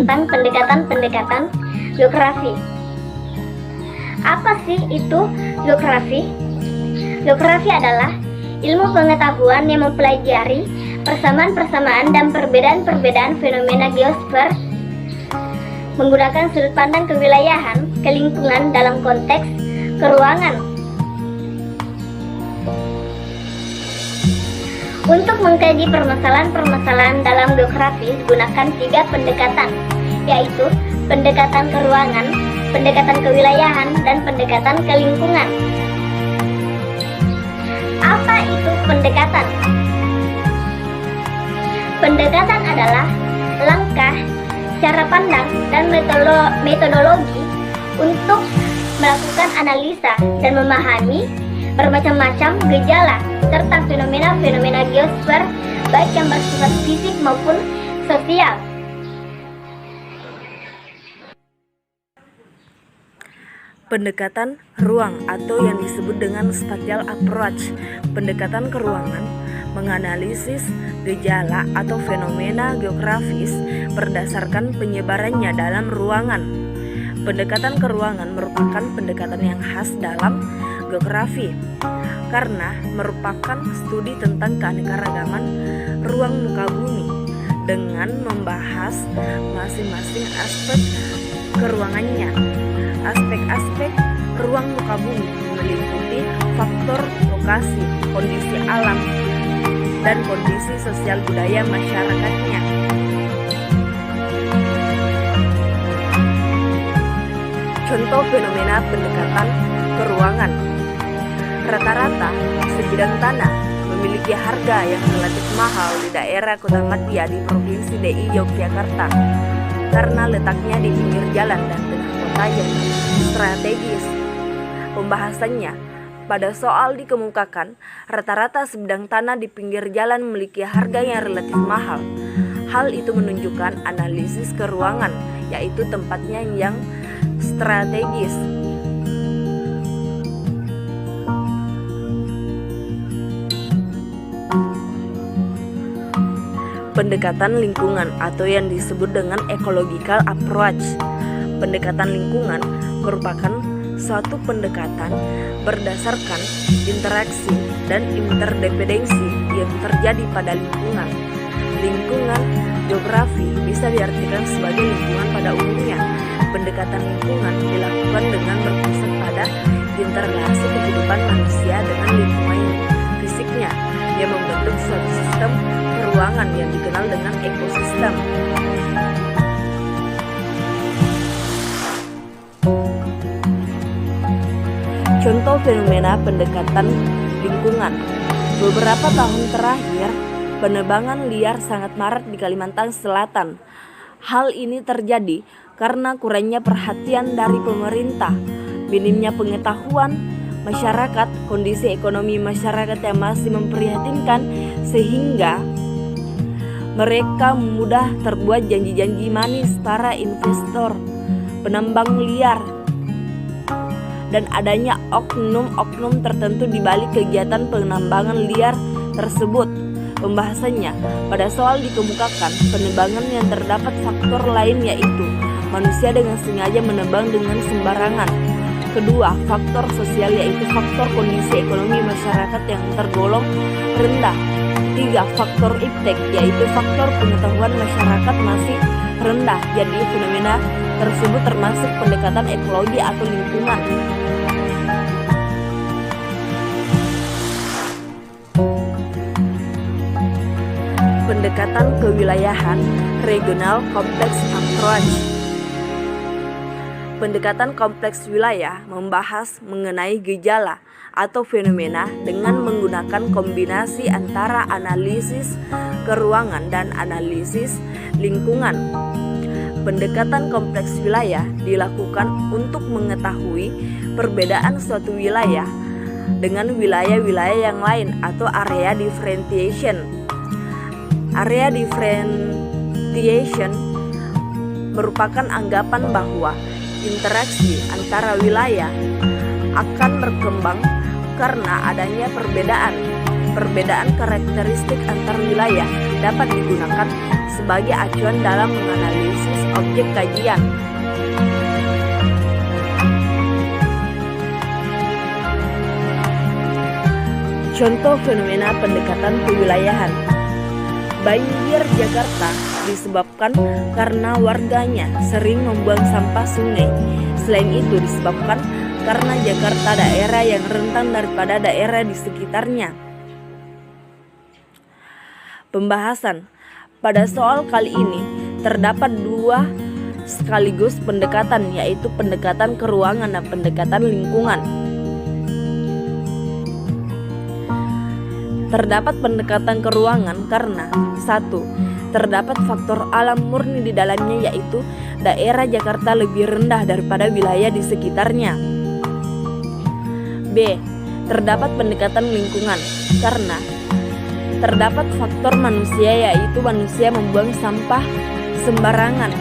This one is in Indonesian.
tentang pendekatan-pendekatan geografi. Apa sih itu geografi? Geografi adalah ilmu pengetahuan yang mempelajari persamaan-persamaan dan perbedaan-perbedaan fenomena geosfer menggunakan sudut pandang kewilayahan, kelingkungan dalam konteks keruangan. Untuk mengkaji permasalahan-permasalahan dalam geografi, gunakan 3 pendekatan, yaitu pendekatan keruangan, pendekatan kewilayahan, dan pendekatan kelingkungan. Apa itu pendekatan? Pendekatan adalah langkah, cara pandang, dan metodologi untuk melakukan analisa dan memahami bermacam-macam gejala serta fenomena-fenomena geosfer baik yang bersifat fisik maupun sosial. Pendekatan ruang atau yang disebut dengan spatial approach. Pendekatan keruangan menganalisis gejala atau fenomena geografis berdasarkan penyebarannya dalam ruangan. Pendekatan keruangan merupakan pendekatan yang khas dalam geografi karena merupakan studi tentang keanekaragaman ruang muka bumi dengan membahas masing-masing aspek keruangannya. Aspek-aspek ruang muka bumi meliputi faktor lokasi, kondisi alam, dan kondisi sosial budaya masyarakatnya. Contoh fenomena pendekatan keruangan. Rata-rata sebidang tanah memiliki harga yang relatif mahal di daerah Kota Madia di Provinsi DI Yogyakarta karena letaknya di pinggir jalan dan tengah kota yang strategis. Pembahasannya pada soal dikemukakan rata-rata sebidang tanah di pinggir jalan memiliki harga yang relatif mahal. Hal itu menunjukkan analisis keruangan, yaitu tempatnya yang strategis. Pendekatan lingkungan atau yang disebut dengan ecological approach. Pendekatan lingkungan merupakan suatu pendekatan berdasarkan interaksi dan interdependensi yang terjadi pada lingkungan. Lingkungan geografi bisa diartikan sebagai lingkungan pada umumnya. Pendekatan lingkungan dilakukan dengan berpusat pada interrelasi kehidupan manusia dengan lingkungan fisiknya yang membentuk suatu sistem keruangan yang dikenal dengan ekosistem. Contoh fenomena pendekatan lingkungan. Beberapa tahun terakhir, penebangan liar sangat marak di Kalimantan Selatan. Hal ini terjadi karena kurangnya perhatian dari pemerintah, minimnya pengetahuan masyarakat, kondisi ekonomi masyarakat yang masih memprihatinkan sehingga mereka mudah terbuat janji-janji manis para investor, penambang liar, dan adanya oknum-oknum tertentu di balik kegiatan penambangan liar tersebut. Pembahasannya pada soal dikemukakan penebangan yang terdapat faktor lain, yaitu manusia dengan sengaja menebang dengan sembarangan. Kedua, faktor sosial, yaitu faktor kondisi ekonomi masyarakat yang tergolong rendah. Tiga, faktor iptek, yaitu faktor pengetahuan masyarakat masih rendah. Jadi fenomena tersebut termasuk pendekatan ekologi atau lingkungan. Pendekatan kewilayahan, regional complex approach. Pendekatan kompleks wilayah membahas mengenai gejala atau fenomena dengan menggunakan kombinasi antara analisis keruangan dan analisis lingkungan. Pendekatan kompleks wilayah dilakukan untuk mengetahui perbedaan suatu wilayah dengan wilayah-wilayah yang lain atau area differentiation. Area differentiation merupakan anggapan bahwa interaksi antara wilayah akan berkembang karena adanya perbedaan karakteristik antar wilayah dapat digunakan sebagai acuan dalam menganalisis objek kajian. Contoh fenomena pendekatan kewilayahan. Banjir Jakarta disebabkan karena warganya sering membuang sampah sungai. Selain itu disebabkan karena Jakarta daerah yang rentan daripada daerah di sekitarnya. Pembahasan. Pada soal kali ini terdapat dua sekaligus pendekatan, yaitu pendekatan keruangan dan pendekatan lingkungan. Terdapat pendekatan keruangan karena 1. Terdapat faktor alam murni di dalamnya, yaitu daerah Jakarta lebih rendah daripada wilayah di sekitarnya. B. Terdapat pendekatan lingkungan karena terdapat faktor manusia, yaitu manusia membuang sampah sembarangan